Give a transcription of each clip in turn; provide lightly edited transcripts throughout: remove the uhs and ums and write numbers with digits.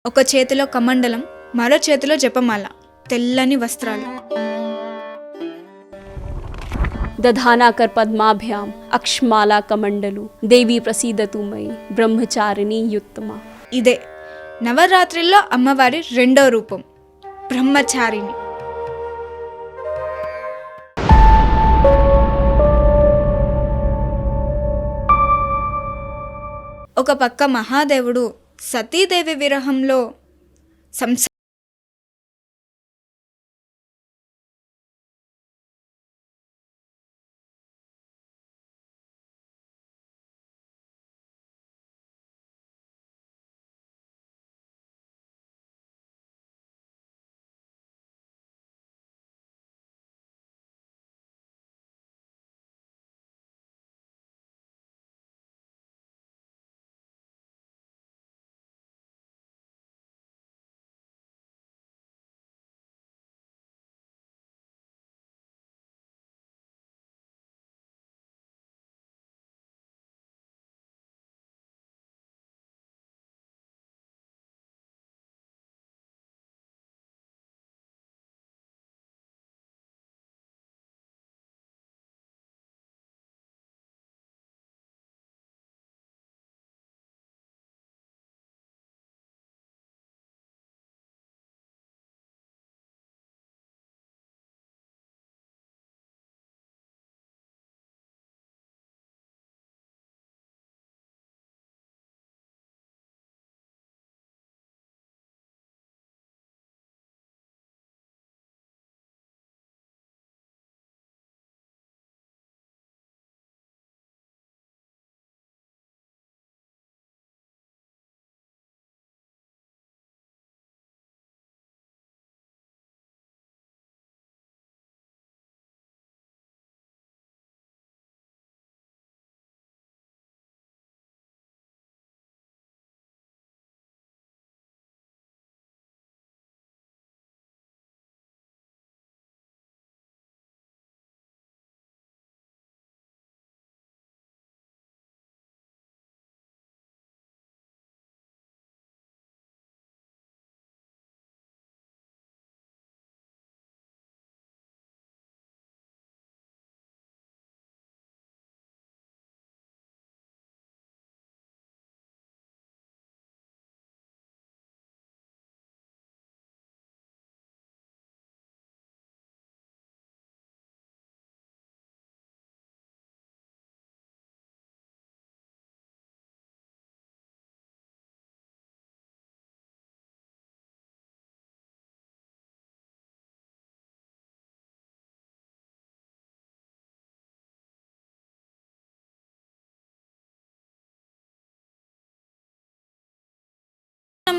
ఒక చేతిలో కమండలం, మరో చేతిలో జపమాల, తెల్లని వస్త్రాలు. దధానా కర్ పద్మాభ్యాం అక్ష్మాలా కమండలు దేవి ప్రసీదతు మై బ్రహ్మచారిణి యుత్తమ. ఇదే నవరాత్రిలో అమ్మవారి రెండో రూపం, బ్రహ్మచారిణి. ఒక పక్క మహాదేవుడు సతీదేవి విరహంలో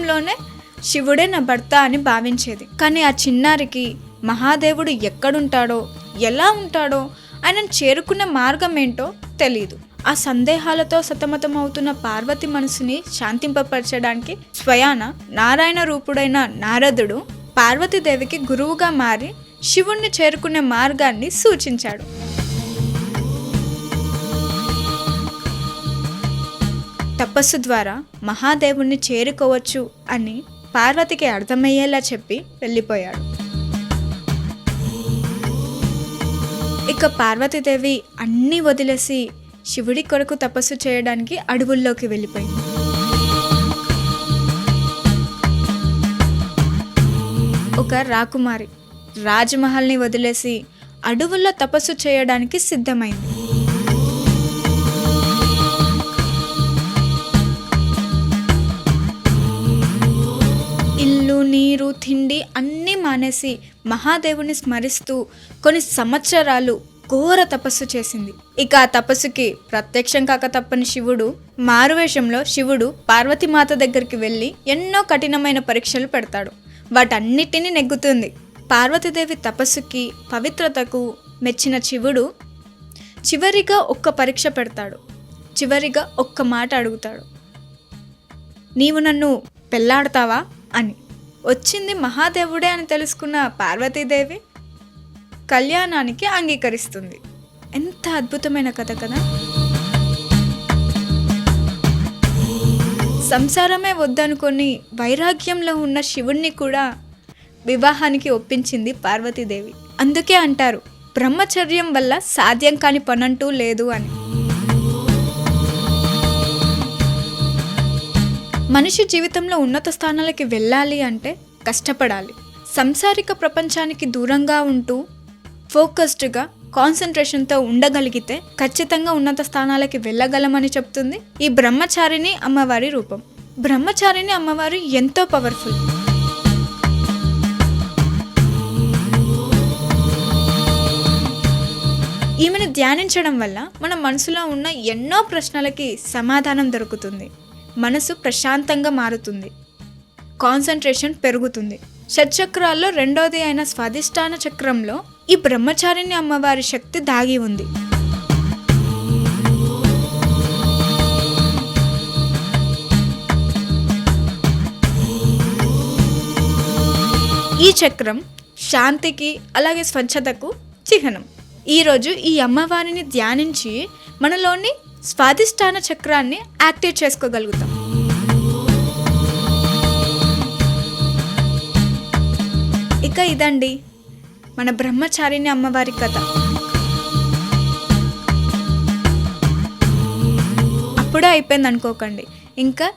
లోనే శివుడే నా భర్త అని భావించేది. కానీ ఆ చిన్నారికి మహాదేవుడు ఎక్కడుంటాడో, ఎలా ఉంటాడో, ఆయనను చేరుకునే మార్గం ఏంటో తెలియదు. ఆ సందేహాలతో సతమతమవుతున్న పార్వతి మనసుని శాంతింపపరచడానికి స్వయాన నారాయణ రూపుడైన నారదుడు పార్వతీదేవికి గురువుగా మారి శివుణ్ణి చేరుకునే మార్గాన్ని సూచించాడు. తపస్సు ద్వారా మహాదేవుణ్ణి చేరుకోవచ్చు అని పార్వతికి అర్థమయ్యేలా చెప్పి వెళ్ళిపోయాడు. ఇక పార్వతీదేవి అన్నీ వదిలేసి శివుడి కొరకు తపస్సు చేయడానికి అడవుల్లోకి వెళ్ళిపోయింది. ఒక రాకుమారి రాజమహల్ని వదిలేసి అడవుల్లో తపస్సు చేయడానికి సిద్ధమైంది. నీరు, తిండి అన్నీ మానేసి మహాదేవుని స్మరిస్తూ కొన్ని సంవత్సరాలు ఘోర తపస్సు చేసింది. ఇక ఆ తపస్సుకి ప్రత్యక్షం కాక తప్పని శివుడు మారువేషంలో శివుడు పార్వతీమాత దగ్గరికి వెళ్ళి ఎన్నో కఠినమైన పరీక్షలు పెడతాడు. వాటన్నిటినీ నెగ్గుతుంది. పార్వతీదేవి తపస్సుకి పవిత్రతకు మెచ్చిన శివుడు చివరిగా ఒక్క పరీక్ష పెడతాడు. చివరిగా ఒక్క మాట అడుగుతాడు, నీవు నన్ను పెళ్లాడతావా అని. వచ్చింది మహాదేవుడే అని తెలుసుకున్న పార్వతీదేవి కళ్యాణానికి అంగీకరిస్తుంది. ఎంత అద్భుతమైన కథ కదా. సంసారమే వద్దనుకొని వైరాగ్యంలో ఉన్న శివుణ్ణి కూడా వివాహానికి ఒప్పించింది పార్వతీదేవి. అందుకే అంటారు, బ్రహ్మచర్యం వల్ల సాధ్యం కాని పనంటూ లేదు అని. మనిషి జీవితంలో ఉన్నత స్థానాలకి వెళ్ళాలి అంటే కష్టపడాలి. సంసారిక ప్రపంచానికి దూరంగా ఉంటూ ఫోకస్డ్గా కాన్సన్ట్రేషన్తో ఉండగలిగితే ఖచ్చితంగా ఉన్నత స్థానాలకి వెళ్ళగలమని చెప్తుంది ఈ బ్రహ్మచారిణి అమ్మవారి రూపం. బ్రహ్మచారిణి అమ్మవారు ఎంతో పవర్ఫుల్. ఈమెను ధ్యానించడం వల్ల మన మనసులో ఉన్న ఎన్నో ప్రశ్నలకి సమాధానం దొరుకుతుంది. మనసు ప్రశాంతంగా మారుతుంది, కాన్సన్ట్రేషన్ పెరుగుతుంది. షట్చక్రాల్లో రెండోది అయిన స్వాధిష్టాన చక్రంలో ఈ బ్రహ్మచారిణి అమ్మవారి శక్తి దాగి ఉంది. ఈ చక్రం శాంతికి అలాగే స్వచ్ఛతకు చిహ్నం. ఈరోజు ఈ అమ్మవారిని ధ్యానించి మనలోని స్వాధిష్టాన చక్రాన్ని యాక్టివ్ చేసుకోగలుగుతాం. ఇక ఇదండి మన బ్రహ్మచారిణి అమ్మవారి కథ. అప్పుడే అయిపోయింది అనుకోకండి. ఇంకా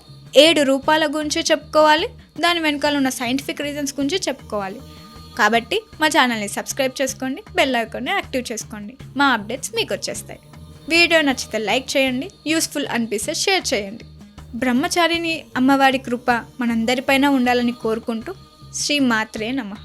7 రూపాల గురించి చెప్పుకోవాలి, దాని వెనకాల ఉన్న సైంటిఫిక్ రీజన్స్ గురించి చెప్పుకోవాలి. కాబట్టి మా ఛానల్ని సబ్స్క్రైబ్ చేసుకోండి, బెల్ ఐకాన్ని యాక్టివ్ చేసుకోండి. మా అప్డేట్స్ మీకు వచ్చేస్తాయి. వీడియో నచ్చితే లైక్ చేయండి, యూస్ఫుల్ అనిపిస్తే షేర్ చేయండి. బ్రహ్మచారిణి అమ్మవారి కృప మనందరిపైన ఉండాలని కోరుకుంటూ శ్రీ మాత్రే నమః.